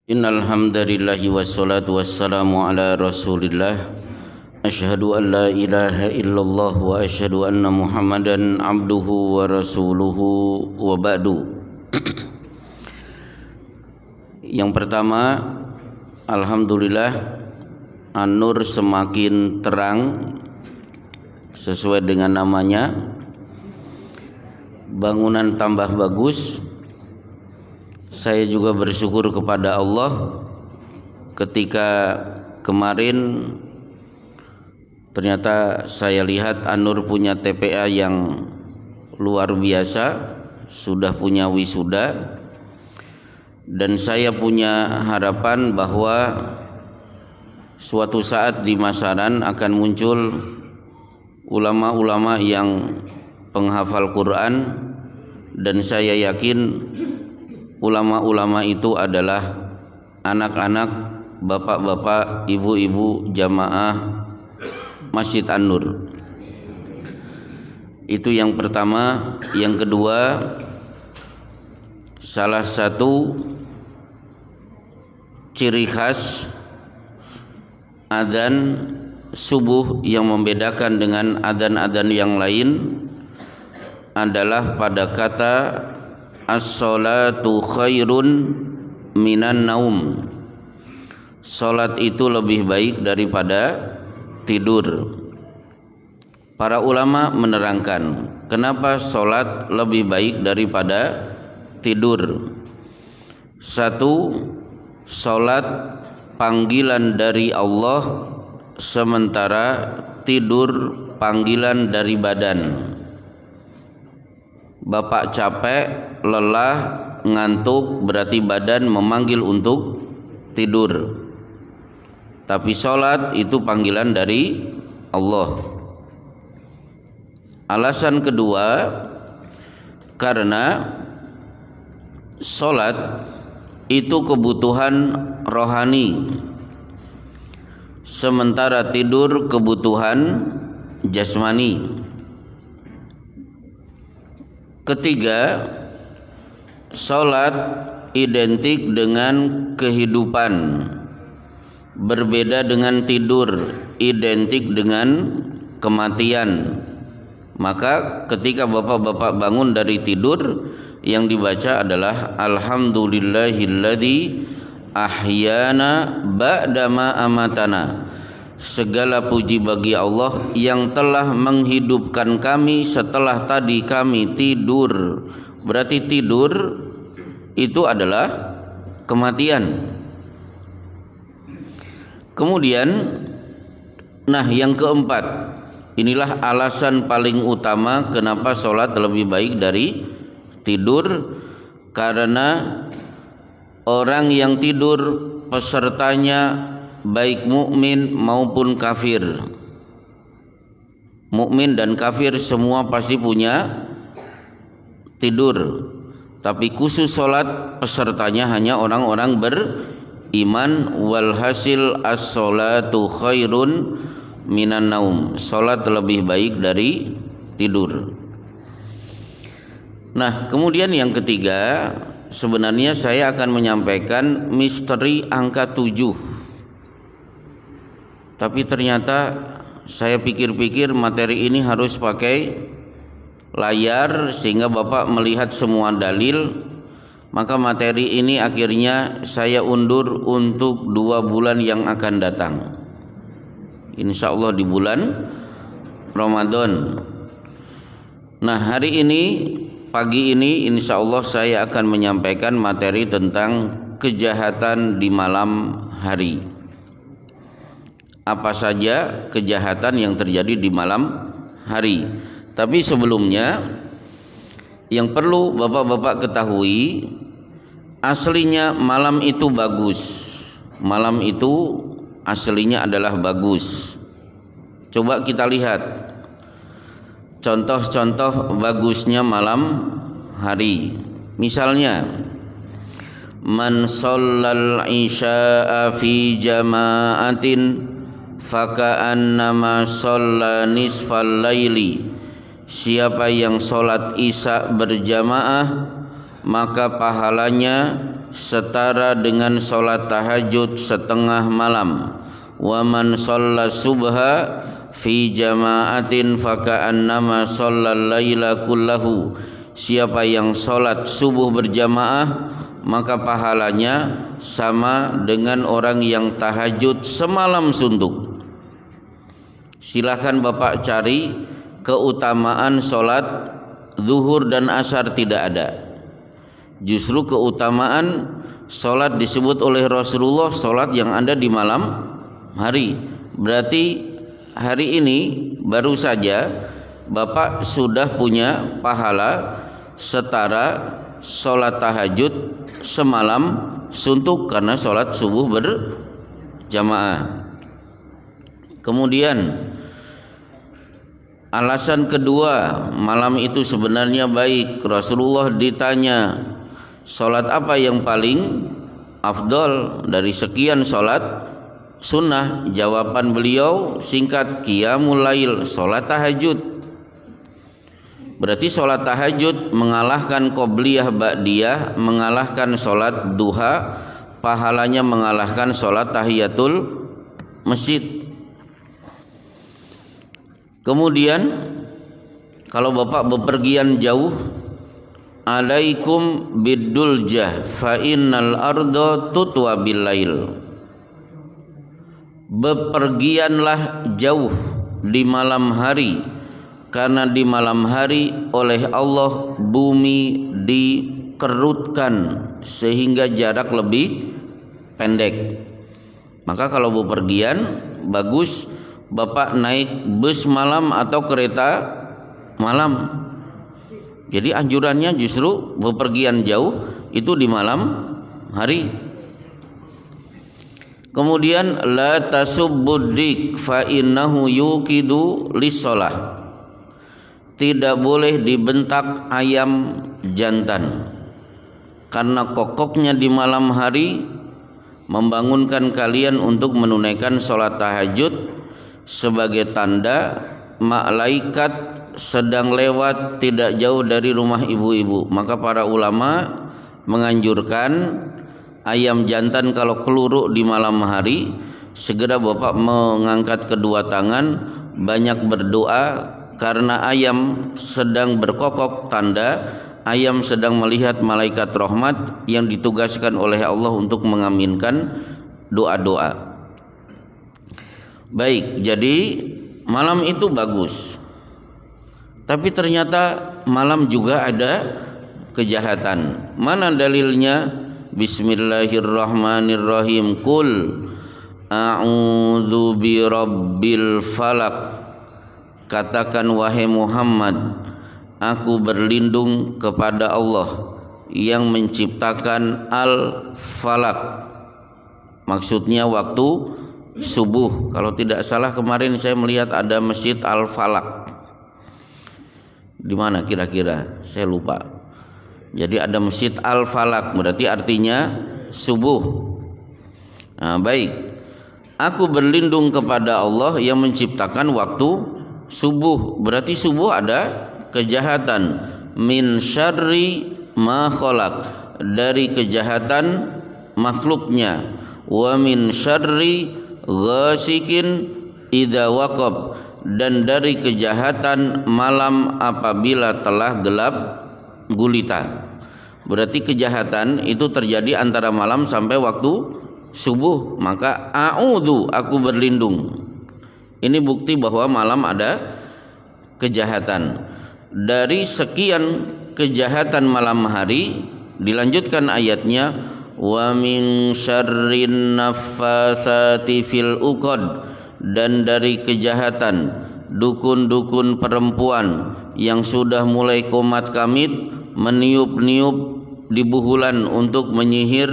Innal hamdalillahi wassalatu wassalamu ala Rasulillah. Asyhadu an la ilaha illallah wa asyhadu anna Muhammadan abduhu wa rasuluhu wa ba'du. Yang pertama, alhamdulillah An-Nur semakin terang sesuai dengan namanya. Bangunan tambah bagus. Saya juga bersyukur kepada Allah ketika kemarin ternyata saya lihat An-Nur punya TPA yang luar biasa, sudah punya wisuda, dan saya punya harapan bahwa suatu saat di masyarakat akan muncul ulama-ulama yang penghafal Quran, dan saya yakin ulama-ulama itu adalah anak-anak, bapak-bapak, ibu-ibu jamaah Masjid An-Nur. Itu yang pertama. Yang kedua, salah satu ciri khas adzan subuh yang membedakan dengan adzan-adzan yang lain adalah pada kata as-salatu khairun minan naum. Salat itu lebih baik daripada tidur. Para ulama menerangkan kenapa salat lebih baik daripada tidur. Satu, salat panggilan dari Allah, sementara tidur panggilan dari badan. Bapak capek, lelah, ngantuk, berarti badan memanggil untuk tidur. Tapi sholat itu panggilan dari Allah. Alasan kedua, karena sholat itu kebutuhan rohani, sementara tidur kebutuhan jasmani. Ketiga, salat identik dengan kehidupan, berbeda dengan tidur, identik dengan kematian. Maka ketika bapak-bapak bangun dari tidur, yang dibaca adalah alhamdulillahilladzi ahyana ba'dama amatana. Segala puji bagi Allah yang telah menghidupkan kami setelah tadi kami tidur. Berarti tidur itu adalah kematian. Kemudian, yang keempat, inilah alasan paling utama kenapa sholat lebih baik dari tidur. Karena orang yang tidur pesertanya baik mukmin maupun kafir. Mukmin dan kafir semua pasti punya tidur. Tapi khusus salat pesertanya hanya orang-orang beriman. Walhasil as-salatu khairun minan naum. Salat lebih baik dari tidur. Kemudian yang ketiga, sebenarnya saya akan menyampaikan misteri angka 7. Tapi ternyata saya pikir-pikir materi ini harus pakai layar sehingga Bapak melihat semua dalil. Maka materi ini akhirnya saya undur untuk 2 bulan yang akan datang, insya Allah di bulan Ramadan. Hari ini, pagi ini, insya Allah saya akan menyampaikan materi tentang kejahatan di malam hari. Apa saja kejahatan yang terjadi di malam hari. Tapi sebelumnya, yang perlu bapak-bapak ketahui, aslinya malam itu bagus. Malam itu aslinya adalah bagus. Coba kita lihat contoh-contoh bagusnya malam hari. Misalnya, man shallal isya'a fi jama'atin faka'annama shalla nisfal laili. Siapa yang sholat isya berjamaah maka pahalanya setara dengan salat tahajud setengah malam. Wa man shalla subha fi jama'atin faka'annama shallal laila kullahu. Siapa yang salat subuh berjamaah maka pahalanya sama dengan orang yang tahajud semalam suntuk. Silakan Bapak cari keutamaan salat zuhur dan asar, tidak ada. Justru keutamaan salat disebut oleh Rasulullah salat yang ada di malam hari. Berarti hari ini baru saja Bapak sudah punya pahala setara salat tahajud semalam suntuk karena salat subuh berjamaah. Kemudian alasan kedua, malam itu sebenarnya baik. Rasulullah ditanya, salat apa yang paling afdol dari sekian salat sunnah? Jawaban beliau singkat, qiyamul lail, salat tahajud. Berarti salat tahajud mengalahkan qobliyah ba'diyah, mengalahkan salat duha, pahalanya mengalahkan salat tahiyatul masjid. Kemudian kalau Bapak bepergian jauh, alaikum biduljah fa innal arda tutwa bil lail. Bepergianlah jauh di malam hari, karena di malam hari oleh Allah bumi dikerutkan sehingga jarak lebih pendek. Maka kalau bepergian bagus Bapak naik bus malam atau kereta malam. Jadi anjurannya justru bepergian jauh itu di malam hari. Kemudian la tasubbudik fa innahu yuqidu lis-shalah. Tidak boleh dibentak ayam jantan, karena kokoknya di malam hari membangunkan kalian untuk menunaikan sholat tahajud sebagai tanda malaikat sedang lewat tidak jauh dari rumah ibu-ibu. Maka para ulama menganjurkan ayam jantan kalau keluruk di malam hari, segera Bapak mengangkat kedua tangan, banyak berdoa, karena ayam sedang berkokok, tanda ayam sedang melihat malaikat rahmat yang ditugaskan oleh Allah untuk mengaminkan doa-doa. Baik, jadi malam itu bagus. Tapi ternyata malam juga ada kejahatan. Mana dalilnya? Bismillahirrahmanirrahim. Qul a'udzu birabbil falaq. Katakan wahai Muhammad, aku berlindung kepada Allah yang menciptakan al-falaq. Maksudnya waktu subuh. Kalau tidak salah kemarin saya melihat ada masjid Al-Falaq. Di mana kira-kira? Saya lupa. Jadi ada masjid Al-Falaq, berarti artinya subuh. Nah, baik. Aku berlindung kepada Allah yang menciptakan waktu subuh. Berarti subuh ada kejahatan. Min syarri ma khalaq, dari kejahatan makhluknya. Wa min syarri ghasikin idza waqab, dan dari kejahatan malam apabila telah gelap gulita. Berarti kejahatan itu terjadi antara malam sampai waktu subuh. Maka a'udzu, aku berlindung. Ini bukti bahwa malam ada kejahatan. Dari sekian kejahatan malam hari dilanjutkan ayatnya, wa min syarrin naffatsati fil uqad, dan dari kejahatan dukun-dukun perempuan yang sudah mulai komat kamit meniup-niup di buhulan untuk menyihir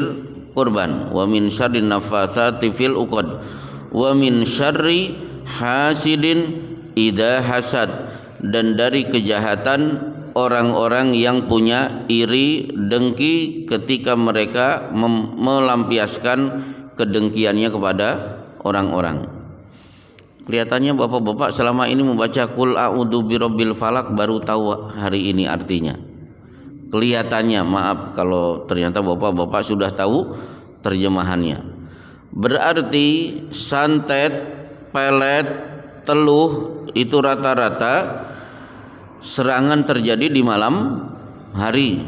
korban. Wa min syarrin naffatsati fil uqad wa min syarri hasidin idza hasad, dan dari kejahatan orang-orang yang punya iri dengki ketika mereka melampiaskan kedengkiannya kepada orang-orang. Kelihatannya bapak-bapak selama ini membaca Qul a'udzu birabbil falaq baru tahu hari ini artinya. kelihatannya, maaf kalau ternyata bapak-bapak sudah tahu terjemahannya. Berarti santet, pelet, teluh itu rata-rata serangan terjadi di malam hari.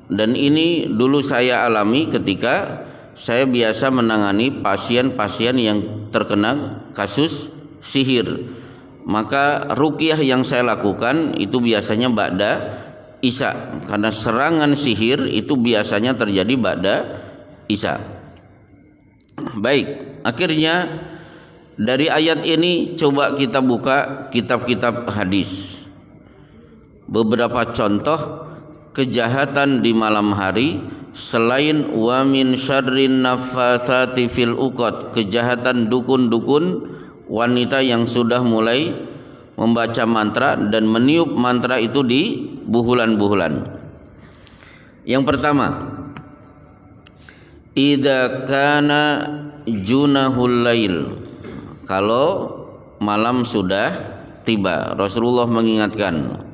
Dan ini dulu saya alami ketika saya biasa menangani pasien-pasien yang terkena kasus sihir. Maka ruqyah yang saya lakukan itu biasanya ba'da isya, karena serangan sihir itu biasanya terjadi ba'da isya. Baik, akhirnya dari ayat ini coba kita buka kitab-kitab hadis. Beberapa contoh kejahatan di malam hari selain wa min syarrin naffatsati fil uqad, kejahatan dukun-dukun wanita yang sudah mulai membaca mantra dan meniup mantra itu di buhulan-buhulan. Yang pertama, idza kana junahul lail, kalau malam sudah tiba, Rasulullah mengingatkan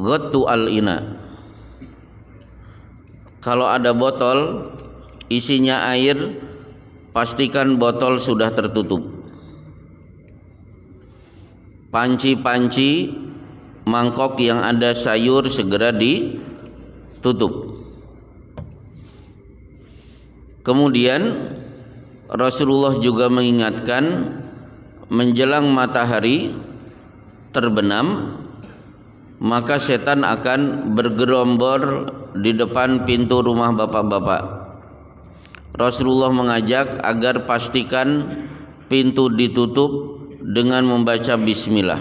ghattu al-ina, kalau ada botol isinya air, pastikan botol sudah tertutup. Panci-panci, mangkok yang ada sayur segera ditutup. Kemudian Rasulullah juga mengingatkan menjelang matahari terbenam maka setan akan bergerombol di depan pintu rumah bapak-bapak. Rasulullah mengajak agar pastikan pintu ditutup dengan membaca bismillah.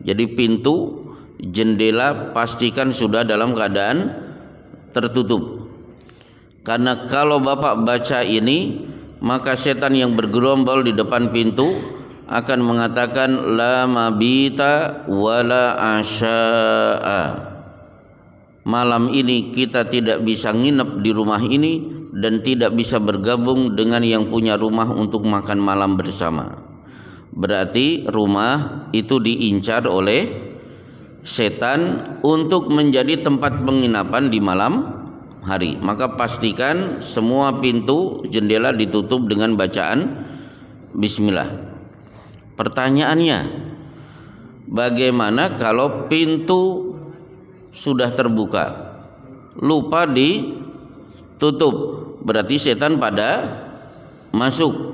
Jadi pintu, jendela pastikan sudah dalam keadaan tertutup. Karena kalau bapak baca ini, maka setan yang bergerombol di depan pintu akan mengatakan la mabita wala asya'a. Malam ini kita tidak bisa nginep di rumah ini dan tidak bisa bergabung dengan yang punya rumah untuk makan malam bersama. Berarti rumah itu diincar oleh setan untuk menjadi tempat penginapan di malam hari. Maka pastikan semua pintu jendela ditutup dengan bacaan bismillah. Pertanyaannya, bagaimana kalau pintu sudah terbuka lupa ditutup? Berarti setan pada masuk.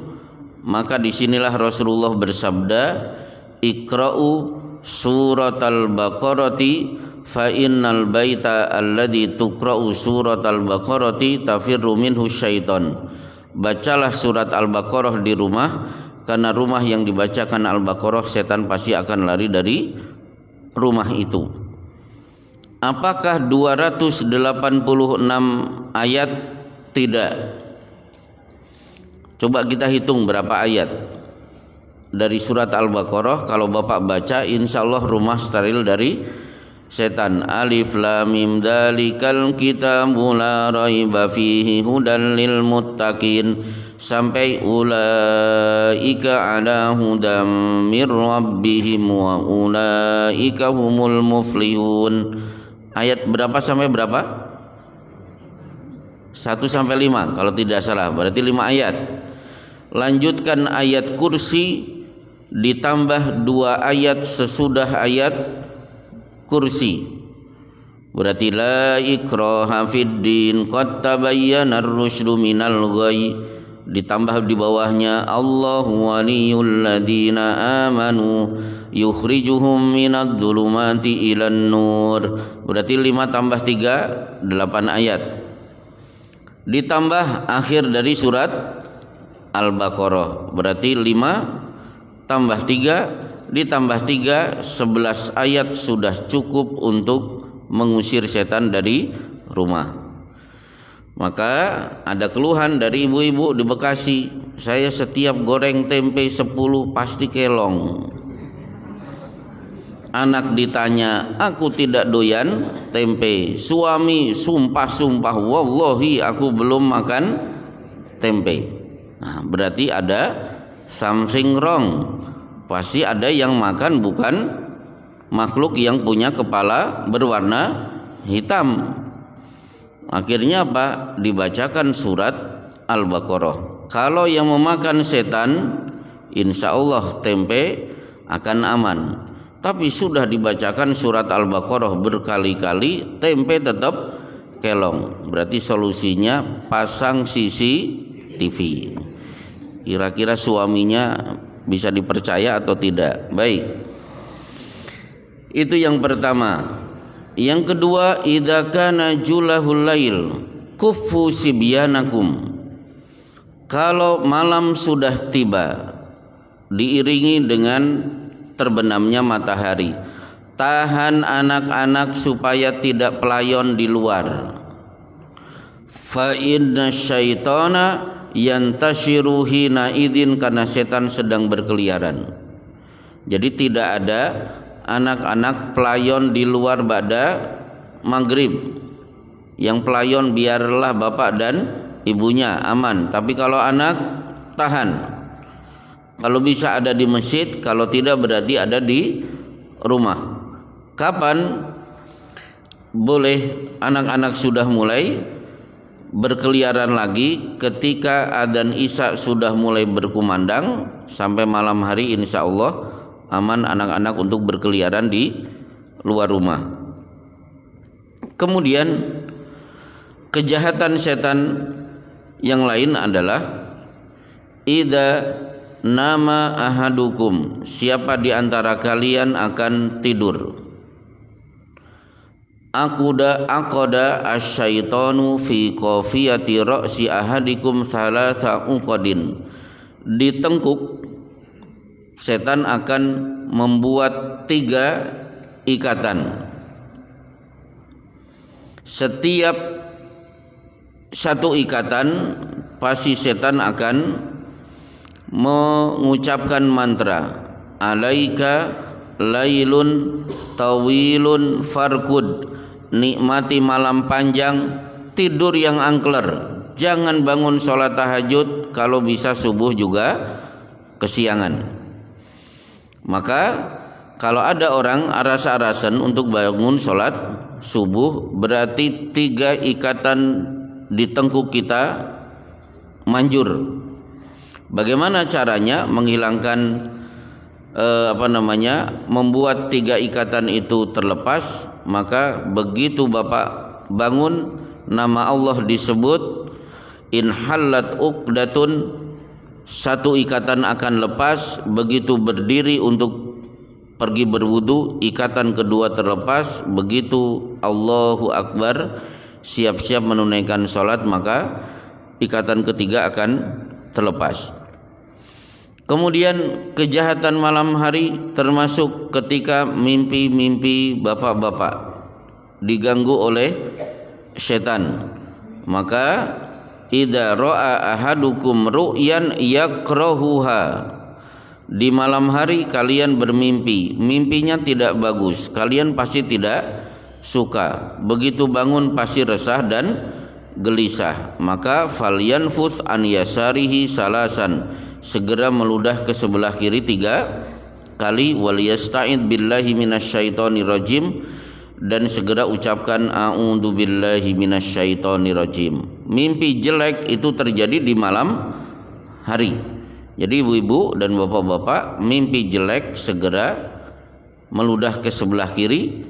Maka disinilah Rasulullah bersabda, iqra'u suratal baqarati fa innal baita alladhi tuqra'u suratal baqarati tafirru minhu syaiton. Bacalah surat Al-Baqarah di rumah, karena rumah yang dibacakan Al-Baqarah setan pasti akan lari dari rumah itu. Apakah 286 ayat? Tidak. Coba kita hitung berapa ayat dari surat Al-Baqarah. Kalau bapak baca, insya Allah rumah steril dari setan. Alif lam mim dalikal kitabu la raiba fihi hudan lil muttaqin sampai ulaika ala hudam mir rabbihim wa ulaika humul muflihun. Ayat berapa sampai berapa? 1 sampai 5 kalau tidak salah, berarti 5 ayat. Lanjutkan ayat kursi ditambah 2 ayat sesudah ayat kursi, berarti la ikraha fid din qad tabayyana ar-rusydu minal ghayy, ditambah di bawahnya Allahu waliyul ladzina amanu yukhrijuhum minadh dhulumati ilan nur, berarti 5 tambah 3 8 ayat. Ditambah akhir dari surat Al-Baqarah, berarti 5 tambah 3 ditambah 3 11 ayat sudah cukup untuk mengusir setan dari rumah. Maka ada keluhan dari ibu-ibu di Bekasi, saya setiap goreng tempe 10 pasti kelong. Anak ditanya, aku tidak doyan tempe. Suami sumpah-sumpah, wallahi aku belum makan tempe. Nah, berarti ada something wrong. Pasti ada yang makan bukan makhluk yang punya kepala berwarna hitam. Akhirnya apa? Dibacakan surat Al-Baqarah. Kalau yang memakan setan, insya Allah tempe akan aman. Tapi sudah dibacakan surat Al-Baqarah berkali-kali, tempe tetap kelong. Berarti solusinya pasang CCTV. Kira-kira suaminya bisa dipercaya atau tidak? Baik. Itu yang pertama. Yang kedua, idza kana julahul lail kuffu sibyanakum. Kalau malam sudah tiba diiringi dengan terbenamnya matahari, tahan anak-anak supaya tidak pelayon di luar. Fa inna syaitana yantashiru hina idzin, karena setan sedang berkeliaran. Jadi tidak ada anak-anak pelayon di luar ba'da maghrib. Yang pelayon biarlah bapak dan ibunya, aman. Tapi kalau anak, tahan. Kalau bisa ada di masjid, kalau tidak berarti ada di rumah. Kapan boleh anak-anak sudah mulai berkeliaran lagi? Ketika adzan Isya sudah mulai berkumandang sampai malam hari, insya Allah aman anak-anak untuk berkeliaran di luar rumah. Kemudian kejahatan setan yang lain adalah idza nama ahadukum, siapa di antara kalian akan tidur, aqada asyaitanu fi qafiyati ra'si ahadikum salasa uqadin, ditengkuk setan akan membuat 3 ikatan. Setiap 1 ikatan pasti setan akan mengucapkan mantra, alaika lailun tawilun farkud, nikmati malam panjang, tidur yang angker, jangan bangun sholat tahajud, kalau bisa subuh juga kesiangan. Maka kalau ada orang aras-arasan untuk bangun sholat subuh, berarti 3 ikatan di tengkuk kita manjur. Bagaimana caranya menghilangkan membuat 3 ikatan itu terlepas? Maka begitu bapak bangun, nama Allah disebut, in hallat uqdatun, 1 ikatan akan lepas. Begitu berdiri untuk pergi berwudu, ikatan kedua terlepas. Begitu Allahu Akbar, siap-siap menunaikan sholat, maka ikatan ketiga akan terlepas. Kemudian kejahatan malam hari termasuk ketika mimpi-mimpi bapak-bapak diganggu oleh setan. Maka idza ra'a ahadukum ru'yan yakrahuha, di malam hari kalian bermimpi, mimpinya tidak bagus, kalian pasti tidak suka. Begitu bangun pasti resah dan gelisah. Maka falyanfuth an yasarihi salasan, segera meludah ke sebelah kiri 3 kali, waliyasta'id billahi minasyaitonir rajim, dan segera ucapkan a'udzu billahi minasyaitonir rajim. Mimpi jelek itu terjadi di malam hari. Jadi ibu-ibu dan bapak-bapak, mimpi jelek segera meludah ke sebelah kiri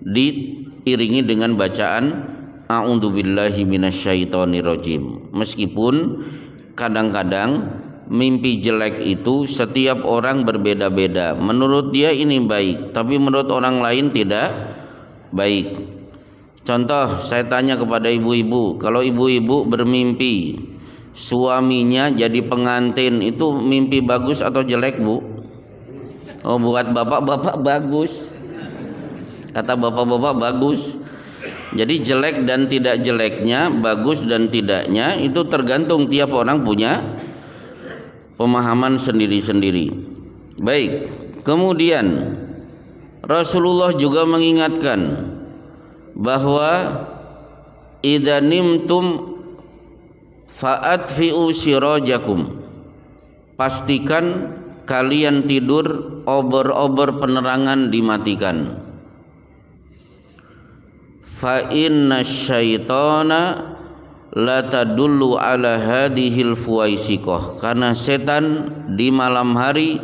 diiringi dengan bacaan a'udzu billahi minasyaitonir rajim. Meskipun kadang-kadang mimpi jelek itu setiap orang berbeda-beda. Menurut dia ini baik, tapi menurut orang lain tidak baik. Contoh, saya tanya kepada ibu-ibu, kalau ibu-ibu bermimpi suaminya jadi pengantin, itu mimpi bagus atau jelek, Bu? Oh, buat bapak-bapak bagus. Kata bapak-bapak bagus. Jadi jelek dan tidak jeleknya, bagus dan tidaknya, itu tergantung tiap orang punya pemahaman sendiri-sendiri. Baik, kemudian Rasulullah juga mengingatkan bahwa idza nimtum fa'atfi'u sirajakum, pastikan kalian tidur obor-obor penerangan dimatikan. fa inna syaitana la tadullu ala hadhil fuwaisiqah, karena setan di malam hari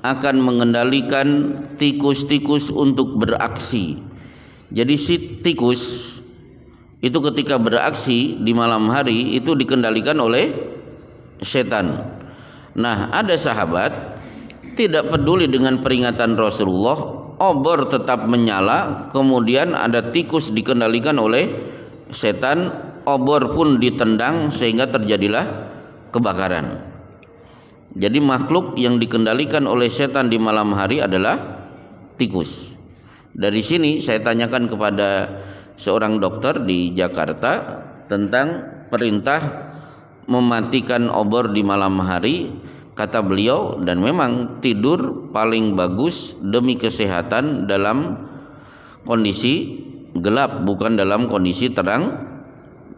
akan mengendalikan tikus-tikus untuk beraksi. Jadi si tikus itu ketika beraksi di malam hari itu dikendalikan oleh setan. Nah, ada sahabat tidak peduli dengan peringatan Rasulullah, obor tetap menyala, kemudian ada tikus dikendalikan oleh setan, obor pun ditendang sehingga terjadilah kebakaran. Jadi makhluk yang dikendalikan oleh setan di malam hari adalah tikus. Dari sini saya tanyakan kepada seorang dokter di Jakarta tentang perintah mematikan obor di malam hari. Kata beliau, dan memang tidur paling bagus demi kesehatan dalam kondisi gelap, bukan dalam kondisi terang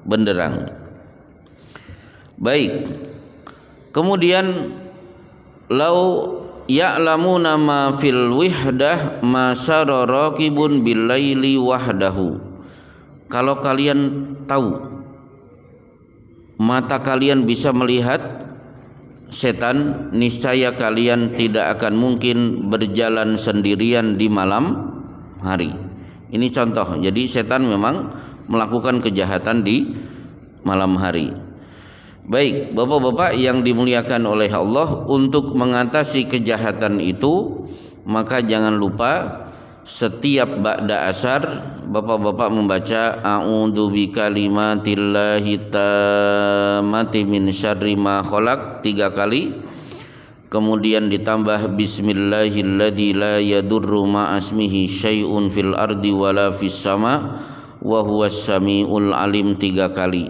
benderang. Baik. Kemudian lau ya'lamuna ma fil wihdah ma sara raqibun bil laili wahdahu. Kalau kalian tahu, mata kalian bisa melihat setan, niscaya kalian tidak akan mungkin berjalan sendirian di malam hari. Ini contoh. Jadi setan memang melakukan kejahatan di malam hari. Baik, bapak-bapak yang dimuliakan oleh Allah, untuk mengatasi kejahatan itu maka jangan lupa setiap ba'da asar bapak-bapak membaca a'udzu bikalimatillahi tammati min syarri ma khalaq 3 kali, kemudian ditambah bismillahilladzi la yadurru ma'asmihi syai'un fil ardi wala fis sama wa huwas samiul alim 3 kali.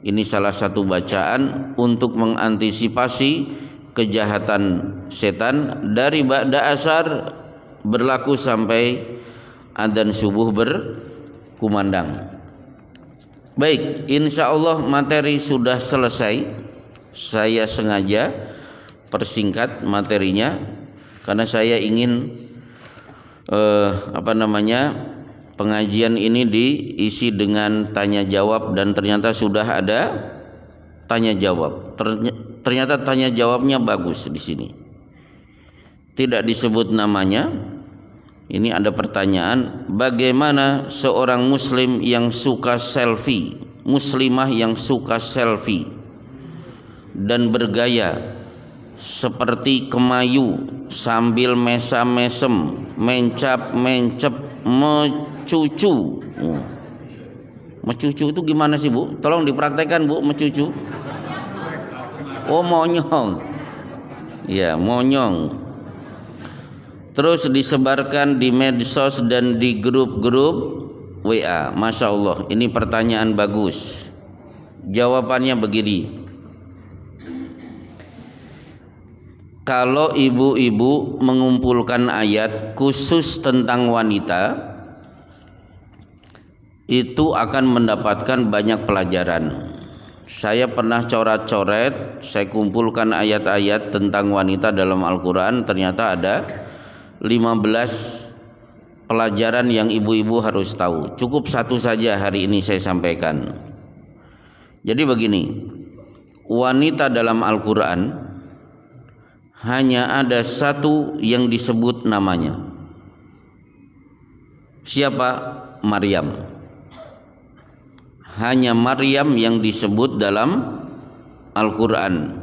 Ini salah satu bacaan untuk mengantisipasi kejahatan setan dari ba'da asar berlaku sampai adzan subuh berkumandang. Baik, insya Allah materi sudah selesai. Saya sengaja persingkat materinya karena saya ingin pengajian ini diisi dengan tanya jawab, dan ternyata sudah ada tanya jawab. Ternyata tanya jawabnya bagus di sini. Tidak disebut namanya. Ini ada pertanyaan, bagaimana seorang muslim yang suka selfie, muslimah yang suka selfie dan bergaya seperti kemayu sambil mesam-mesem, mencap-mencep, mecucu. Mecucu itu gimana sih, Bu? Tolong dipraktekkan, Bu, mecucu. Oh, monyong. Ya, monyong. Terus disebarkan di medsos dan di grup-grup WA. Masya Allah, ini pertanyaan bagus. Jawabannya begini. Kalau ibu-ibu mengumpulkan ayat khusus tentang wanita, itu akan mendapatkan banyak pelajaran. Saya pernah coret-coret, saya kumpulkan ayat-ayat tentang wanita dalam Al-Quran, ternyata ada 15 pelajaran yang ibu-ibu harus tahu. Cukup satu saja hari ini saya sampaikan. Jadi begini, wanita dalam Al-Quran hanya ada satu yang disebut namanya. Siapa? Maryam. Hanya Maryam yang disebut dalam Al-Quran.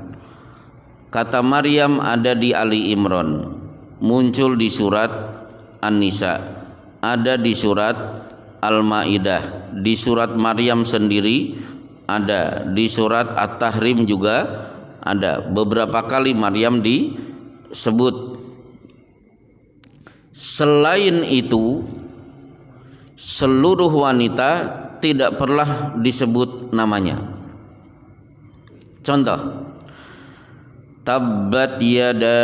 Kata Maryam ada di Ali Imran, muncul di surat An-Nisa, ada di surat Al-Maidah, di surat Maryam sendiri ada, di surat At-Tahrim juga ada. Beberapa kali Maryam disebut. Selain itu, seluruh wanita tidak pernah disebut namanya. Contoh, tabbat yada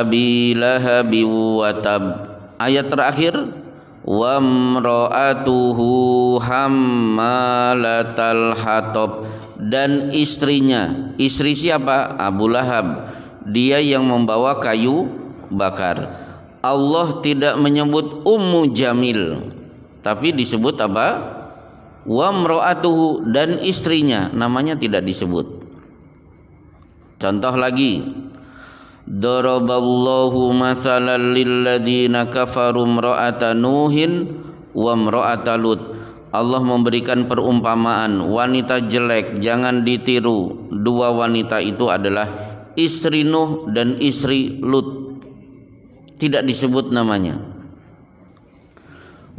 abi lahabi wa tab. Ayat terakhir, wa mra'atuhu hammalatal hatab. Dan istrinya, istri siapa? Abu Lahab, dia yang membawa kayu bakar. Allah tidak menyebut Ummu Jamil, tapi disebut apa? Wa mra'atuhu, dan istrinya, namanya tidak disebut. Contoh lagi, daraballahu mathalan lilladzina kafaru imra'ata nuhin wa imra'ata lut. Allah memberikan perumpamaan wanita jelek, jangan ditiru. Dua wanita itu adalah istri Nuh dan istri Lut, tidak disebut namanya.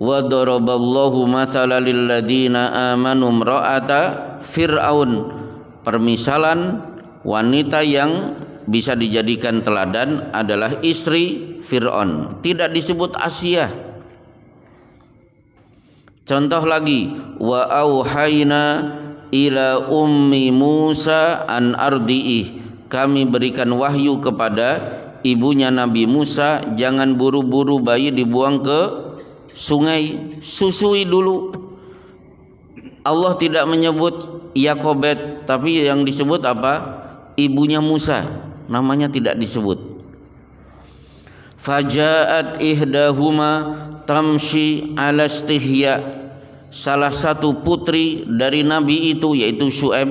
Wa daraballahu mathalan lilladzina amanu imra'ata fir'aun. Permisalan wanita yang bisa dijadikan teladan adalah istri Fir'aun, tidak disebut Asia. Contoh lagi, wa auhayna ila ummi Musa an ardi'ih. Kami berikan wahyu kepada ibunya Nabi Musa, jangan buru-buru bayi dibuang ke sungai, susui dulu. Allah tidak menyebut Yakobet, tapi yang disebut apa? Ibunya Musa, namanya tidak disebut. Fajaat ihdahuma tamshi ala istihya. Salah satu putri dari nabi itu, yaitu Syuaib,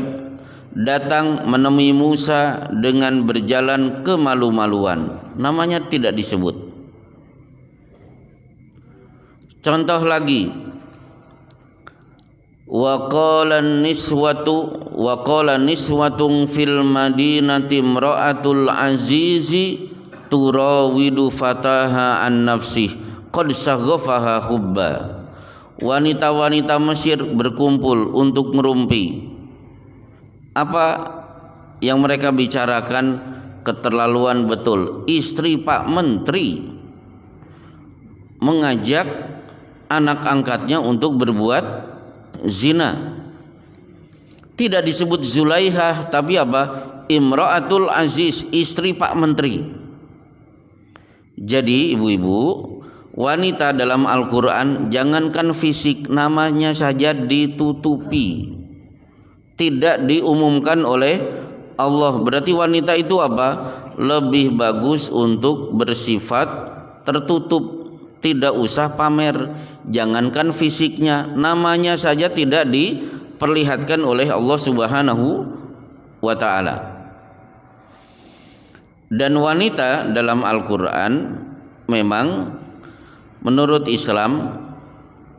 datang menemui Musa dengan berjalan kemalu-maluan, namanya tidak disebut. Contoh lagi, wa qala niswatun fil madinati imra'atul azizi turawidu fataha an nafsih qad saghafaha hubba. Wanita-wanita Mesir berkumpul untuk ngerumpi. Apa yang mereka bicarakan? Keterlaluan betul. Istri Pak Menteri mengajak anak angkatnya untuk berbuat zina. Tidak disebut Zulaihah, tapi apa? Imra'atul Aziz, istri Pak Menteri. Jadi ibu-ibu, wanita dalam Al-Quran jangankan fisik, namanya saja ditutupi, tidak diumumkan oleh Allah. Berarti wanita itu apa? Lebih bagus untuk bersifat tertutup, tidak usah pamer. Jangankan fisiknya, namanya saja tidak diperlihatkan oleh Allah Subhanahu wa ta'ala. Dan wanita dalam Al-Quran memang menurut Islam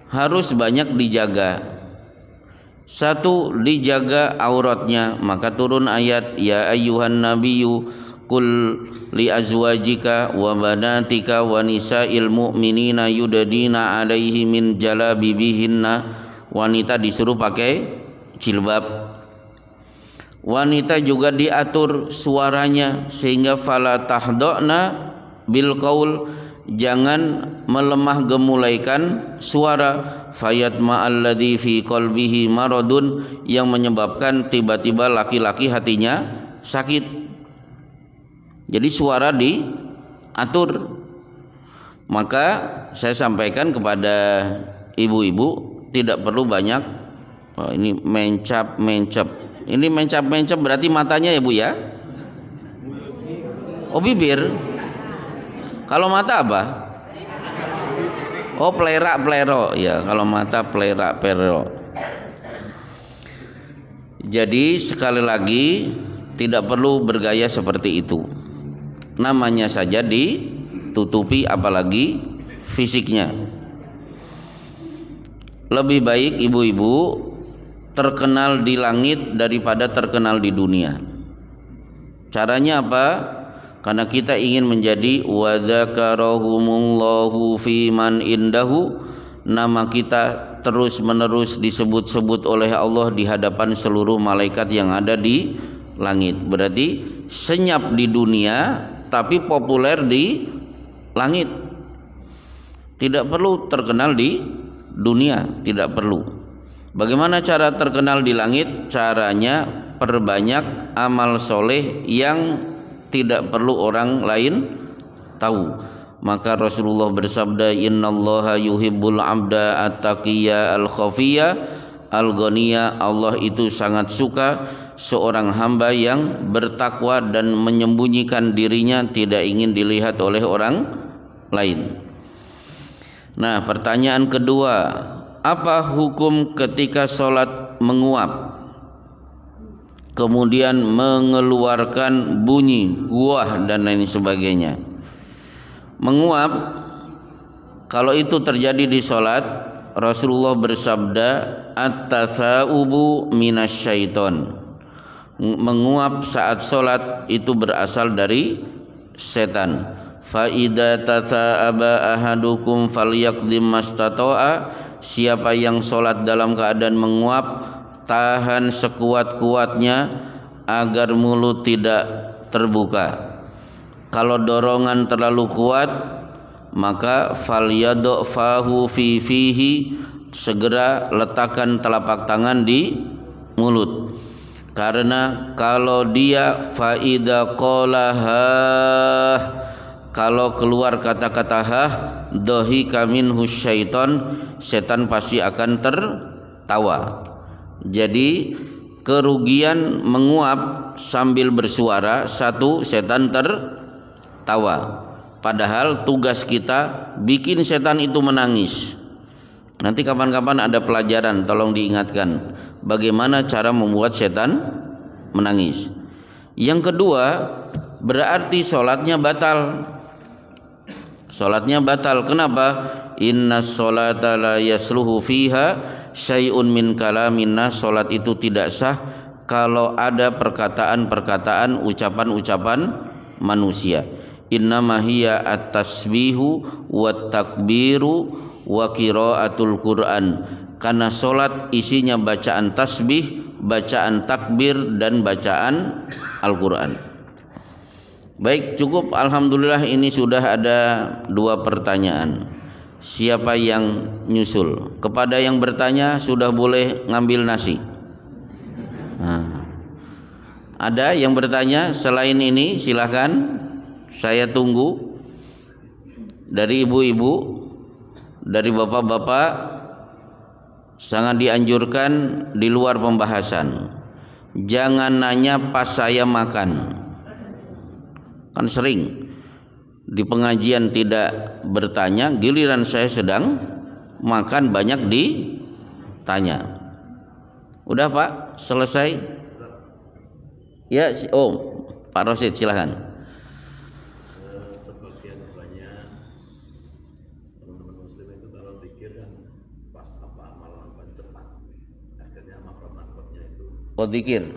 harus banyak dijaga. Satu, dijaga auratnya, maka turun ayat ya ayyuhan nabiyyu qul li azwajika wa banatika wa nisa'il mu'minina yudadina alaihi min jalabibihinna. Wanita disuruh pakai jilbab. Wanita juga diatur suaranya sehingga fala tahdana bil qaul, jangan melemah gemulaikan suara, fayatma alladzi fi qalbihi maradun, yang menyebabkan tiba-tiba laki-laki hatinya sakit. Jadi suara diatur. Maka saya sampaikan kepada ibu-ibu, tidak perlu banyak ini mencap. Ini mencap berarti matanya ya Bu ya? Oh bibir. Kalau mata apa? Oh pelero ya. Kalau mata pelero. Jadi sekali lagi tidak perlu bergaya seperti itu. Namanya saja ditutupi, apalagi fisiknya. Lebih baik ibu-ibu terkenal di langit daripada terkenal di dunia. Caranya apa? Karena kita ingin menjadi wa dzakarahumullahu fi man indahu, nama kita terus-menerus disebut-sebut oleh Allah di hadapan seluruh malaikat yang ada di langit. Berarti senyap di dunia tapi populer di langit. Tidak perlu terkenal di dunia, tidak perlu. Bagaimana cara terkenal di langit? Caranya perbanyak amal soleh yang tidak perlu orang lain tahu. Maka Rasulullah bersabda, innallaha yuhibbul abda at-taqiyya al-khafiyya al-ghaniyya. Allah itu sangat suka seorang hamba yang bertakwa dan menyembunyikan dirinya, tidak ingin dilihat oleh orang lain. Nah, pertanyaan kedua, apa hukum ketika sholat menguap kemudian mengeluarkan bunyi wah dan lain sebagainya? Menguap, kalau itu terjadi di sholat, Rasulullah bersabda, at-tatha'ubu minasyaiton. Menguap saat sholat itu berasal dari setan. Fa idza tatha'aba ahadukum falyaqdim mastata'a. Siapa yang sholat dalam keadaan menguap, tahan sekuat-kuatnya agar mulut tidak terbuka. Kalau dorongan terlalu kuat, maka falyadu fahu fi fihi, segera letakkan telapak tangan di mulut. Karena kalau dia faida qolaha, kalau keluar kata-kata hah, dhahika minhu syaiton, setan pasti akan tertawa. Jadi kerugian menguap sambil bersuara, satu, setan tertawa. Padahal tugas kita bikin setan itu menangis. Nanti kapan-kapan ada pelajaran, tolong diingatkan bagaimana cara membuat setan menangis. Yang kedua, berarti sholatnya batal. Sholatnya batal. Kenapa? Inna sholata la yasluhu fiha syai'un min kalamin nas. Sholat itu tidak sah kalau ada perkataan-perkataan, ucapan-ucapan manusia. Innama hiya at-tasbihu wat takbiru wa qiraatul Qur'an. Karena sholat isinya bacaan tasbih, bacaan takbir, dan bacaan Al-Quran. Baik, cukup. Alhamdulillah, ini sudah ada 2 pertanyaan. Siapa yang nyusul? Kepada yang bertanya sudah boleh ngambil nasi. Nah, ada yang bertanya selain ini, silahkan. Saya tunggu dari ibu-ibu, dari bapak-bapak. Sangat dianjurkan di luar pembahasan. Jangan nanya pas saya makan. Kan sering di pengajian tidak bertanya, giliran saya sedang makan banyak ditanya. Udah Pak, selesai? Ya, oh Pak Rosid silahkan. Sebagian banyak teman-teman muslim itu kalau pikir kan pas apa malam cepat, akhirnya makro-makronya itu. Oh, zikir.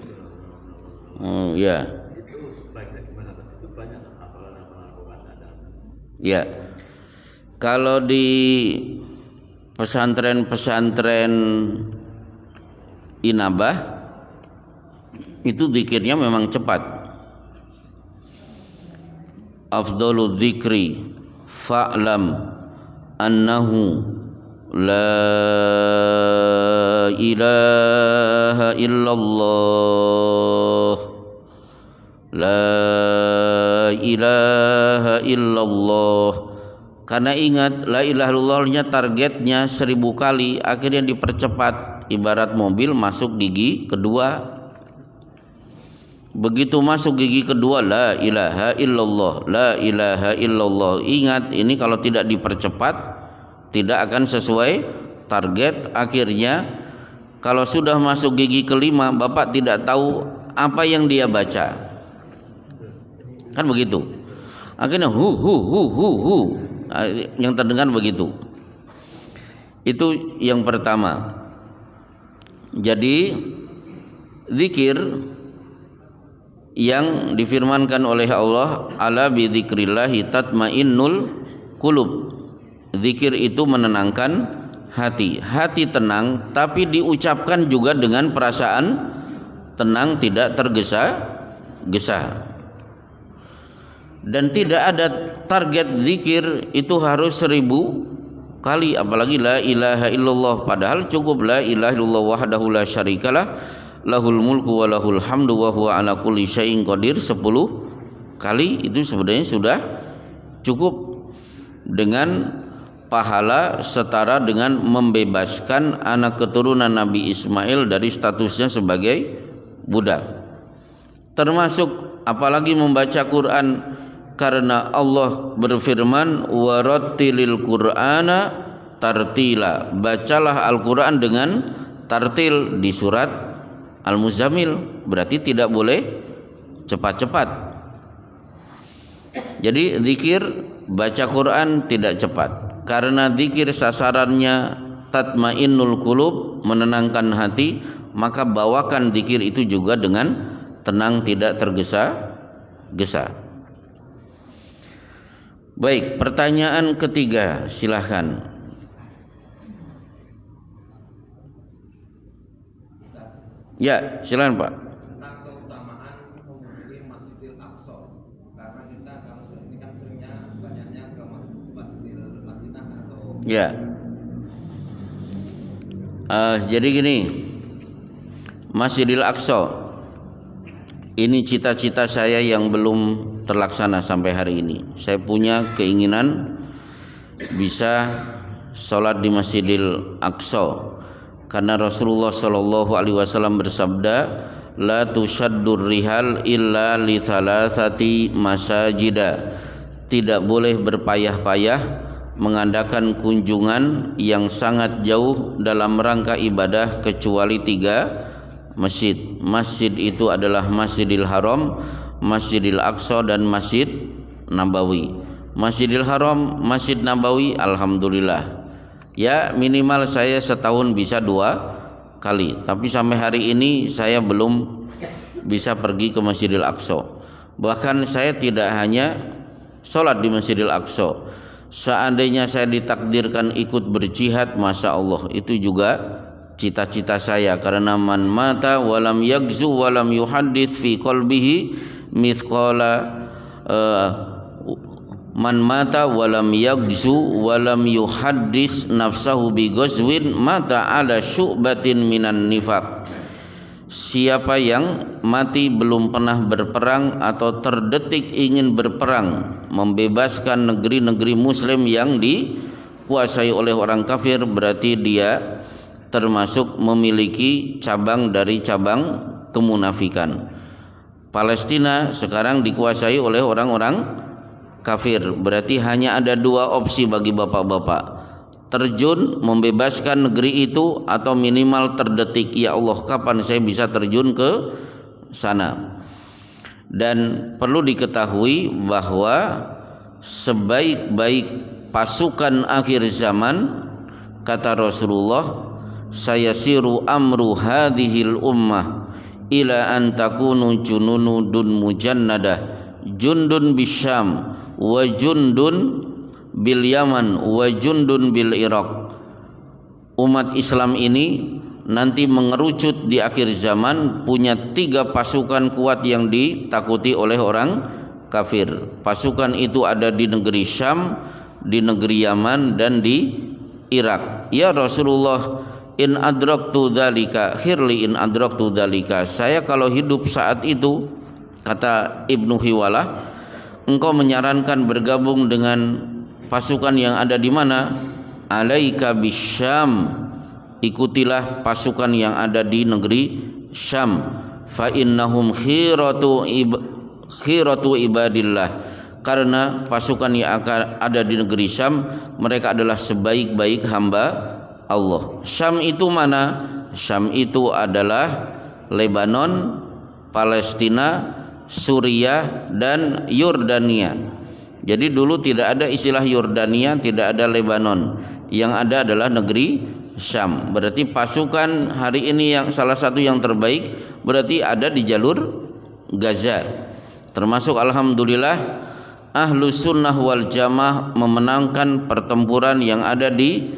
Oh ya. Itu sebaiknya gimana? Itu banyak hafalan-hafalan ada. Ya. Kalau di pesantren-pesantren Inabah itu zikirnya memang cepat. Afdhalu dzikri fa'lam annahu la ilaha illallah, la ilaha illallah. Karena ingat, la ilaha illallahnya targetnya 1000 kali, akhirnya dipercepat. Ibarat mobil masuk gigi kedua, begitu masuk gigi kedua, la ilaha illallah, la ilaha illallah. Ingat, ini kalau tidak dipercepat tidak akan sesuai target. Akhirnya kalau sudah masuk gigi kelima, Bapak tidak tahu apa yang dia baca, kan begitu. Akhirnya hu, yang terdengar begitu. Itu yang pertama. Jadi zikir yang difirmankan oleh Allah, ala bi dzikrillahi tatmainnul qulub. Zikir itu menenangkan hati. Hati tenang, tapi diucapkan juga dengan perasaan tenang, tidak tergesa-gesa. Dan tidak ada target zikir itu harus 1000 kali, apalagi la ilaha illallah. Padahal cukup la ilaha illallah wahdahu la syarikalah, lahul mulku wa lahul hamdu wa huwa ala kulli syai'in qadir 10 kali. Itu sebenarnya sudah cukup, dengan pahala setara dengan membebaskan anak keturunan Nabi Ismail dari statusnya sebagai budak. Termasuk apalagi membaca Quran, karena Allah berfirman warattilil Qur'ana tartila, bacalah Al-Quran dengan tartil di surat Al-Muzammil, berarti tidak boleh cepat-cepat. Jadi zikir baca Quran tidak cepat, karena zikir sasarannya tatmainnul qulub, menenangkan hati, maka bawakan zikir itu juga dengan tenang, tidak tergesa-gesa. Baik, pertanyaan ketiga, silahkan. Ya, silakan Pak. Tentang keutamaan mengunjungi Masjidil Aqsa, karena kita kalau ini kan seringnya banyaknya ke Masjidil Madinah atau Ya. Jadi gini, Masjidil Aqsa ini cita-cita saya yang belum terlaksana sampai hari ini. Saya punya keinginan bisa sholat di Masjidil Aqsa, karena Rasulullah Shallallahu Alaihi Wasallam bersabda, la tushaddur rihal illa li thalathati masajida, tidak boleh berpayah-payah mengadakan kunjungan yang sangat jauh dalam rangka ibadah kecuali 3 masjid. Masjid itu adalah Masjidil Haram, Masjidil Aqsa, dan Masjid Nabawi. Masjidil Haram, Masjid Nabawi, alhamdulillah ya minimal saya setahun bisa 2 kali, tapi sampai hari ini saya belum bisa pergi ke Masjidil Aqsa. Bahkan saya tidak hanya sholat di Masjidil Aqsa, seandainya saya ditakdirkan ikut berjihad, masya Allah, itu juga cita-cita saya, karena man mata walam yagzu walam yuhaddits fi qalbihi mithqala man mata walam yagzu walam yuhaddits nafsahu bi ghazwin mata ala syu'batin minan nifaq. Siapa yang mati belum pernah berperang atau terdetik ingin berperang membebaskan negeri-negeri muslim yang dikuasai oleh orang kafir, berarti dia termasuk memiliki cabang dari cabang kemunafikan. Palestina sekarang dikuasai oleh orang-orang kafir, berarti hanya ada 2 opsi bagi bapak-bapak: terjun membebaskan negeri itu, atau minimal terdetik, ya Allah kapan saya bisa terjun ke sana. Dan perlu diketahui bahwa sebaik-baik pasukan akhir zaman, kata Rasulullah, sayasiru amru hadhil ummah ila an takunu jununudun mujannadah, jundun bisyam wa jundun bil Yaman wa jundun bil Irak. Umat Islam ini nanti mengerucut di akhir zaman punya 3 pasukan kuat yang ditakuti oleh orang kafir. Pasukan itu ada di negeri Syam, di negeri Yaman, dan di Irak. Ya Rasulullah, in adraktu dzalika khirli in adraktu dzalika, saya kalau hidup saat itu, kata Ibnu Hiwalah, engkau menyarankan bergabung dengan pasukan yang ada di mana? Alaika bisyam, ikutilah pasukan yang ada di negeri Syam. Fa innahum khiratu ibadillah, karena pasukan yang akan ada di negeri Syam, mereka adalah sebaik-baik hamba Allah. Syam itu mana? Syam itu adalah Lebanon, Palestina, Suriah, dan Yordania. Jadi dulu tidak ada istilah Yordania, tidak ada Lebanon, yang ada adalah negeri Syam. Berarti pasukan hari ini yang salah satu yang terbaik berarti ada di jalur Gaza. Termasuk alhamdulillah Ahlus Sunnah wal Jamaah memenangkan pertempuran yang ada di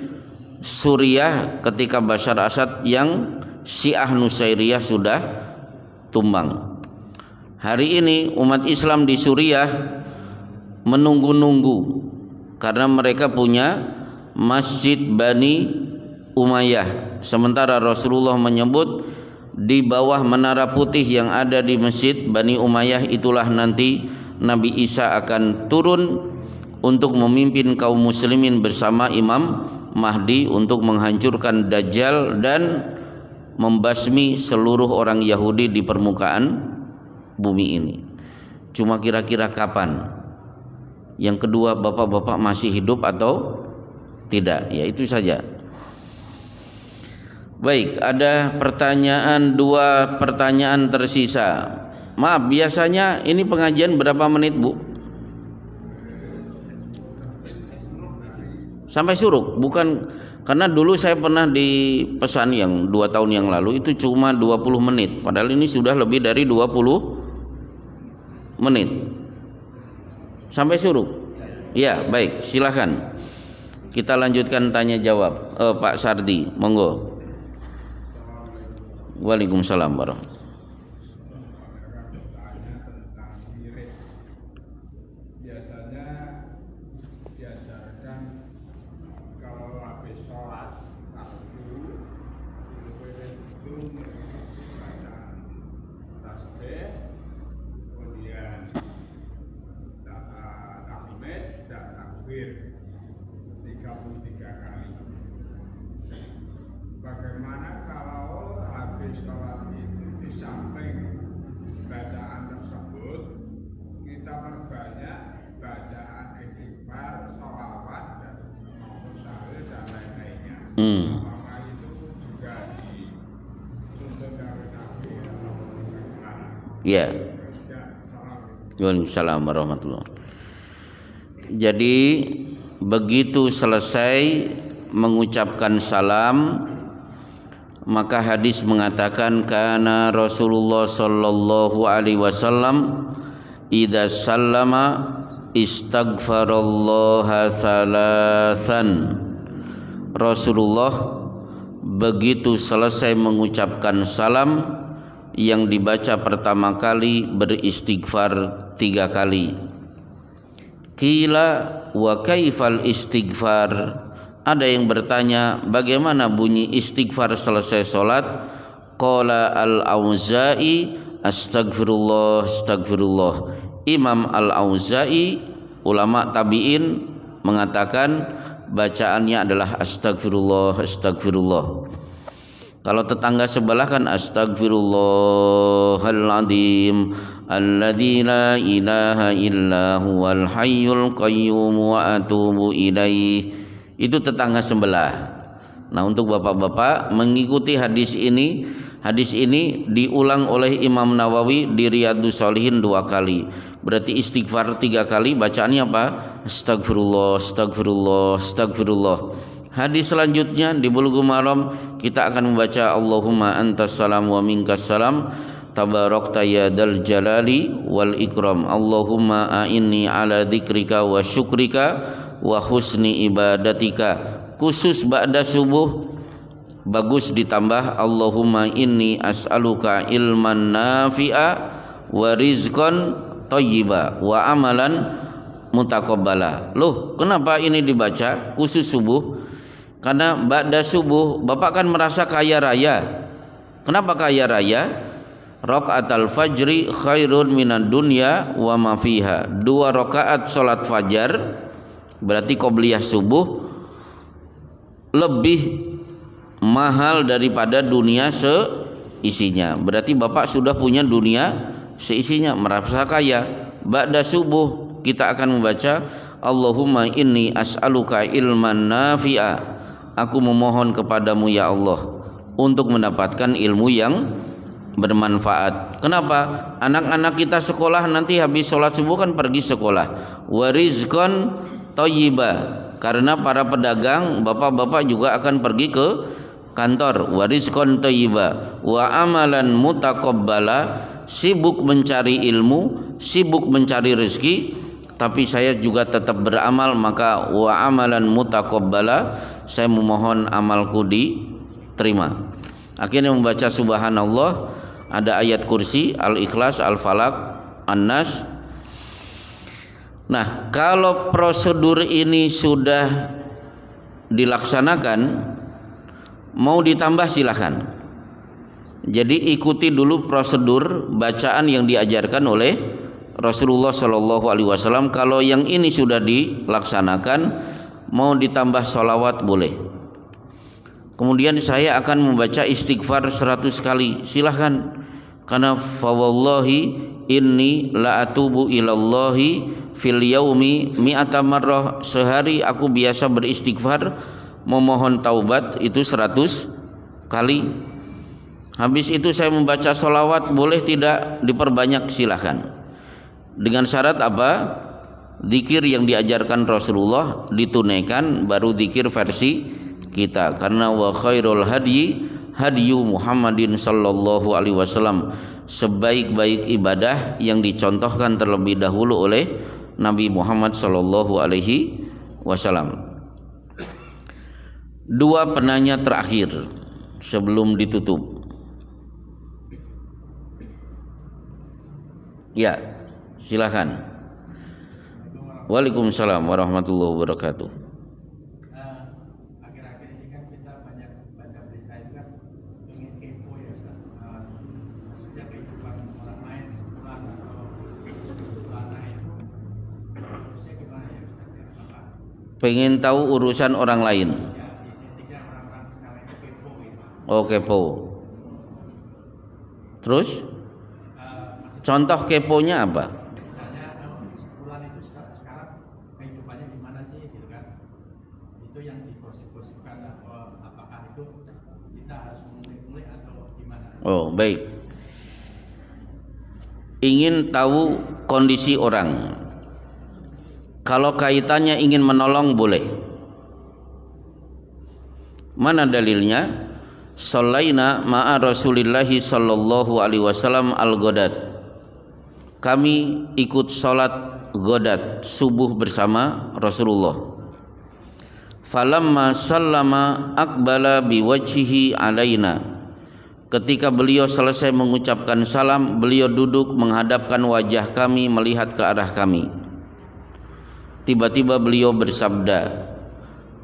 Suriah ketika Bashar Assad yang Syiah Nusairiyah sudah tumbang. Hari ini umat Islam di Suriah menunggu-nunggu karena mereka punya Masjid Bani Umayyah. Sementara Rasulullah menyebut di bawah menara putih yang ada di Masjid Bani Umayyah itulah nanti Nabi Isa akan turun untuk memimpin kaum muslimin bersama Imam Mahdi untuk menghancurkan Dajjal dan membasmi seluruh orang Yahudi di permukaan bumi ini. Cuma kira-kira kapan? Yang kedua, bapak-bapak masih hidup atau Tidak, ya itu saja. Baik, ada pertanyaan, 2 pertanyaan tersisa. Maaf, biasanya ini pengajian berapa menit, Bu? Sampai suruk, bukan, karena dulu saya pernah dipesan yang 2 tahun yang lalu itu cuma 20 menit, padahal ini sudah lebih dari 20 menit. Sampai suruk. Ya, baik, silakan. Kita lanjutkan tanya jawab. Pak Sardi, monggo. Waalaikumsalam warahmatullahi. Biasanya diajarkan kalau habis sholat fardu itu bacaan tasbih, kemudian tahmid dan takbir 33 kali. Bagaimana kalau habis sholat itu di samping bacaan tersebut kita perbanyak bacaan istighfar, sholawat dan maupun tahlil dan lain-lainnya. Apakah itu juga dituntut dari Nabi atau bagaimana? Ya. Ya, salam. Waalaikumsalam warahmatullahi. Jadi begitu selesai mengucapkan salam, maka hadis mengatakan kana Rasulullah sallallahu alaihi wasallam idza sallama istaghfarallaha thalathan. Rasulullah begitu selesai mengucapkan salam, yang dibaca pertama kali beristighfar 3 kali. Qila wa kaifal istighfar? Ada yang bertanya, bagaimana bunyi istighfar selesai sholat? Qala al-Auza'i astaghfirullah astaghfirullah. Imam al-Auza'i, ulama tabi'in, mengatakan bacaannya adalah astaghfirullah astaghfirullah. Kalau tetangga sebelah kan astaghfirullahaladzim alladzi la ilaha illa huwal hayyul qayyum wa atubu ilaih. Itu tetangga sebelah. Nah, untuk bapak-bapak mengikuti hadis ini diulang oleh Imam Nawawi di Riyadhus Shalihin 2 kali. Berarti istighfar 3 kali, bacaannya apa? Astagfirullah, astagfirullah, astagfirullah. Hadis selanjutnya di Bulughul Maram kita akan membaca Allahumma antas salam wa minkas salam tabarakta ya dzal jalali wal ikram. Allahumma a'inni ala dzikrika wa syukrika wa husni ibadatika. Khusus ba'da subuh bagus ditambah Allahumma inni as'aluka ilman nafi'a wa rizqan thayyiba wa amalan mutaqabbala. Loh, kenapa ini dibaca khusus subuh? Karena ba'da subuh Bapak kan merasa kaya raya. Kenapa kaya raya? Rakaatul fajri khairun minad dunya wa ma fiha. 2 rakaat salat fajar berarti qobliyah subuh lebih mahal daripada dunia seisinya. Berarti Bapak sudah punya dunia seisinya, merasa kaya. Ba'da subuh kita akan membaca Allahumma inni as'aluka ilman nafi'a. Aku memohon kepadamu ya Allah untuk mendapatkan ilmu yang bermanfaat. Kenapa? Anak-anak kita sekolah nanti habis sholat subuh kan pergi sekolah. Wa rizqan thayyiba. Karena para pedagang, bapak-bapak juga akan pergi ke kantor. Wa rizqan thayyiba. Wa amalan mutaqabbala. Sibuk mencari ilmu, sibuk mencari rezeki, tapi saya juga tetap beramal, maka wa amalan mutaqabbala, saya memohon amalku diterima. Akhirnya membaca subhanallah, ada ayat kursi, al-ikhlas, al-falaq, an-nas. Nah, kalau prosedur ini sudah dilaksanakan, mau ditambah silahkan. Jadi ikuti dulu prosedur bacaan yang diajarkan oleh Rasulullah Shallallahu Alaihi Wasallam. Kalau yang ini sudah dilaksanakan, mau ditambah sholawat boleh. Kemudian saya akan membaca istighfar 100 kali. Silahkan. Karena fa wallahi inni la atubu ilallahi fil yaumi mi'ata marrah, sehari aku biasa beristighfar memohon taubat itu 100 kali. Habis itu saya membaca sholawat, boleh tidak diperbanyak? Silahkan. Dengan syarat apa? Zikir yang diajarkan Rasulullah ditunaikan, baru zikir versi kita. Karena wa khairul hadyi hadyu Muhammadin sallallahu alaihi wasallam, sebaik-baik ibadah yang dicontohkan terlebih dahulu oleh Nabi Muhammad sallallahu alaihi wasallam. Dua penanya terakhir sebelum ditutup. Ya, silakan. Waalaikumsalam warahmatullahi wabarakatuh. Akhir-akhir ini kan kita banyak baca berita itu kan ingin kepo ya Ustaz. Maksudnya kehidupan orang lain, sepulang atau anak itu harusnya gimana ya Ustaz? Apakah Pengen tahu urusan orang lain? ya intinya orang-orang sekarang itu kepo gitu. Oh, kepo. Terus contoh keponya apa? Misalnya sepulang itu sekarang kehidupannya gimana sih gitu kan? Itu yang digosip-gosipkan, apakah itu kita harus mengulik-ulik atau gimana? Oh, baik. Ingin tahu kondisi orang. Kalau kaitannya ingin menolong boleh. Mana dalilnya? Shallaina ma'a Rasulillahi sallallahu alaihi wasallam al-ghadat. Kami ikut salat ghadat subuh bersama Rasulullah. Falamma sallama aqbala biwajhihi alaina. Ketika beliau selesai mengucapkan salam, beliau duduk menghadapkan wajah kami, melihat ke arah kami. Tiba-tiba beliau bersabda,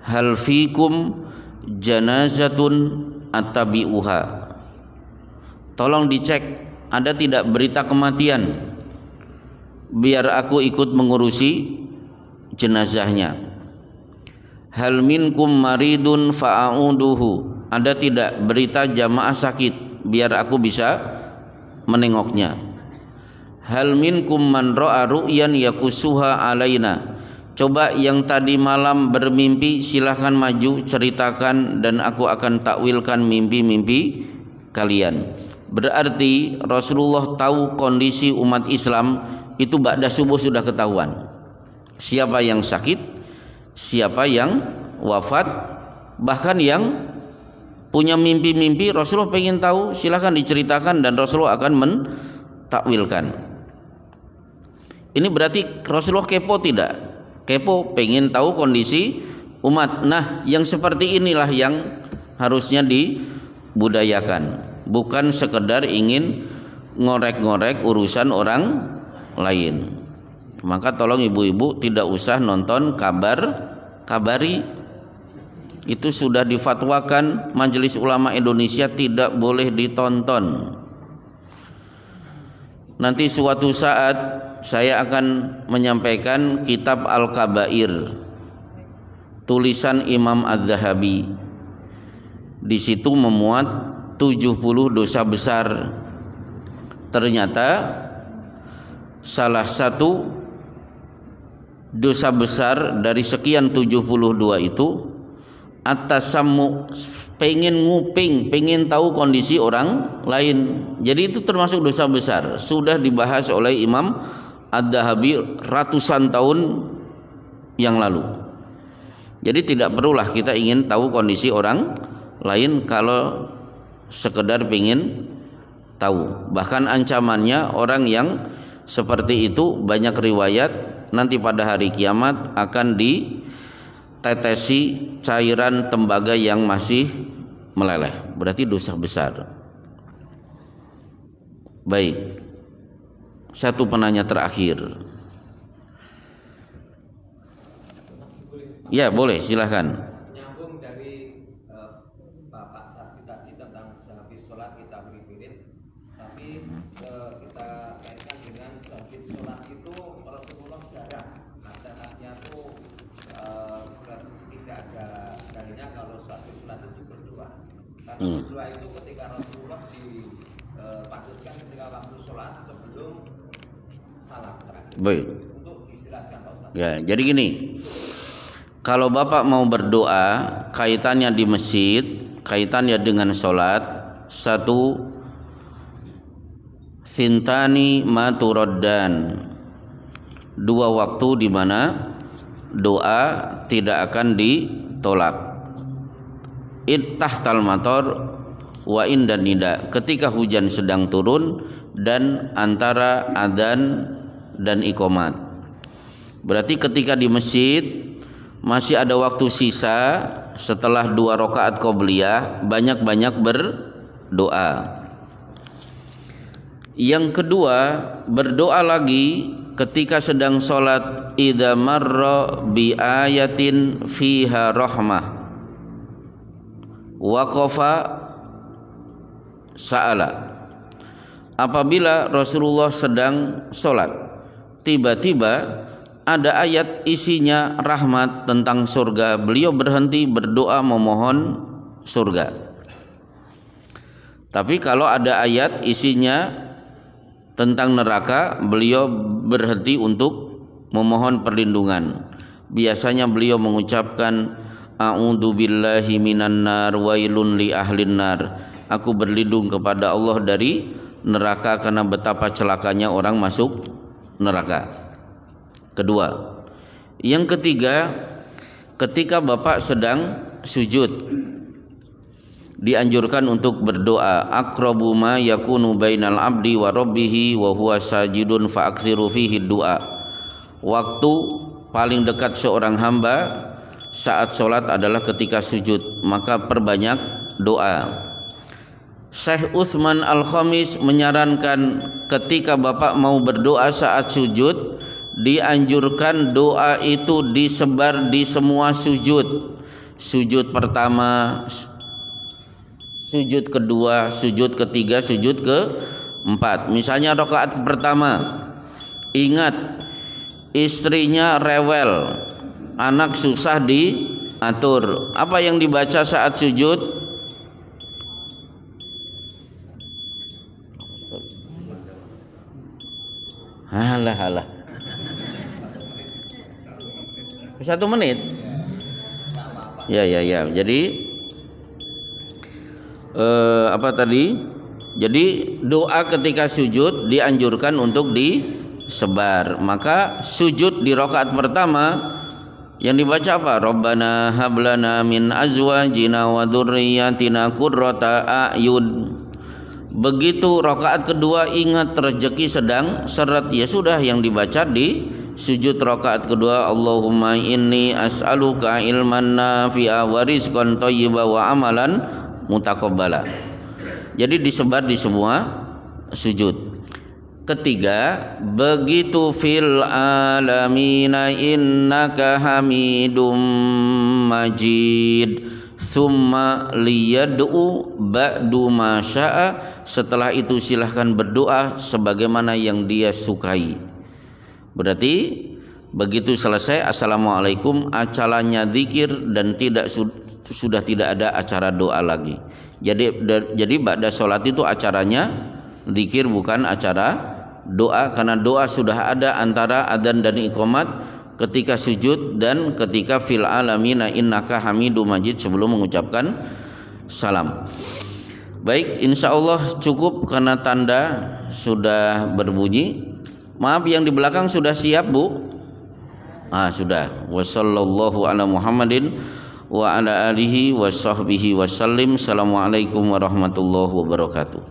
hal fikum janazatun attabi'uha. Tolong dicek, ada tidak berita kematian, biar aku ikut mengurusi jenazahnya. Hal minkum maridun fa'auduhu. Ada tidak berita jamaah sakit, biar aku bisa menengoknya. Hal minkum man ra'a ru'yan yakusuha alaina. Coba yang tadi malam bermimpi, silahkan maju ceritakan dan aku akan takwilkan mimpi-mimpi kalian. Berarti Rasulullah tahu kondisi umat Islam itu ba'da subuh sudah ketahuan. Siapa yang sakit, siapa yang wafat, bahkan yang punya mimpi-mimpi Rasulullah pengen tahu, silahkan diceritakan dan Rasulullah akan mentakwilkan. Ini berarti Rasulullah kepo tidak? Kepo, pengen tahu kondisi umat. Nah, yang seperti inilah yang harusnya dibudayakan, bukan sekedar ingin ngorek-ngorek urusan orang lain. Maka tolong ibu-ibu tidak usah nonton kabari. Itu sudah difatwakan Majelis Ulama Indonesia tidak boleh ditonton. Nanti suatu saat saya akan menyampaikan kitab Al-Kabair tulisan Imam Az-Zahabi. Di situ memuat 70 dosa besar. Ternyata salah satu dosa besar dari sekian 72 itu at-tasammu, pengen nguping, pengen tahu kondisi orang lain. Jadi itu termasuk dosa besar, sudah dibahas oleh Imam Az-Zahabi ratusan tahun yang lalu. Jadi tidak perlulah kita ingin tahu kondisi orang lain kalau sekedar pengen tahu. Bahkan ancamannya orang yang seperti itu banyak riwayat nanti pada hari kiamat akan ditetesi cairan tembaga yang masih meleleh. Berarti dosa besar. Baik. Satu penanya terakhir. Ya, boleh, silahkan. Nyambung dari Bapak Safi tadi tentang sehabis sholat kita wirid, tapi kita kaitkan dengan sehabis sholat itu Rasulullah jarang, nasihatnya tuh tidak ada dalilnya kalau sehabis sholat itu berdoa. Karena berdoa itu ketika Rasulullah di lanjutkan ketika waktu sholat sebelum salam terakhir. Baik. Untuk dijelaskan Pak Ustaz. Ya, jadi gini. Kalau Bapak mau berdoa, kaitannya di masjid, kaitannya dengan sholat, satu, sintani maturoddan, dua waktu di mana doa tidak akan ditolak. Tahtal mator wa indan nida, ketika hujan sedang turun dan antara adzan dan iqamat. Berarti ketika di masjid masih ada waktu sisa setelah 2 rakaat qobliyah, banyak-banyak berdoa. Yang kedua, berdoa lagi ketika sedang sholat, idza marra bi ayatin fiha rahmah waqafa sa'ala. Apabila Rasulullah sedang sholat, tiba-tiba ada ayat isinya rahmat tentang surga, beliau berhenti berdoa memohon surga. Tapi kalau ada ayat isinya tentang neraka, beliau berhenti untuk memohon perlindungan. Biasanya beliau mengucapkan a'udzu billahi minan nar wailun li ahlin nar. Aku berlindung kepada Allah dari neraka karena betapa celakanya orang masuk neraka. Kedua. Yang ketiga, ketika Bapak sedang sujud, dianjurkan untuk berdoa, aqrabu ma yakunu bainal abdi wa rabbih wa huwa sajidun fa aktsiru fihi du'a. Waktu paling dekat seorang hamba saat sholat adalah ketika sujud, maka perbanyak doa. Syekh Utsman Al-Khamis menyarankan ketika Bapak mau berdoa saat sujud, dianjurkan doa itu disebar di semua sujud. Sujud pertama, sujud kedua, sujud ketiga, sujud keempat. Misalnya rakaat pertama, ingat istrinya rewel, anak susah diatur. Apa yang dibaca saat sujud? Halah. 1 menit. Ya. Jadi apa tadi? Jadi doa ketika sujud dianjurkan untuk disebar. Maka sujud di rakaat pertama yang dibaca apa? Rabbana hablana min azwajina wa dzurriyyatina qurrata a'yun. Begitu rakaat kedua ingat rezeki sedang seret, ya sudah yang dibaca di sujud rakaat kedua, Allahumma inni as'aluka ilman nafi'a wa rizqan thayyiba wa amalan mutaqabbala. Jadi disebar di semua sujud. Ketiga, begitu fil alamina innaka hamidum majid summa liyad'u ba'du ma sya'a. Setelah itu silahkan berdoa sebagaimana yang dia sukai. Berarti begitu selesai assalamualaikum, acaranya zikir dan sudah tidak ada acara doa lagi. Jadi ba'da sholat itu acaranya zikir, bukan acara doa, karena doa sudah ada antara adzan dan iqamat ketika sujud dan ketika fil alamina innaka hamidum majid sebelum mengucapkan salam. Baik, insyaallah cukup karena tanda sudah berbunyi. Maaf yang di belakang sudah siap, Bu? Sudah. Wassallallahu ala Muhammadin wa ala alihi wa sahbihi wasallim. Assalamualaikum warahmatullahi wabarakatuh.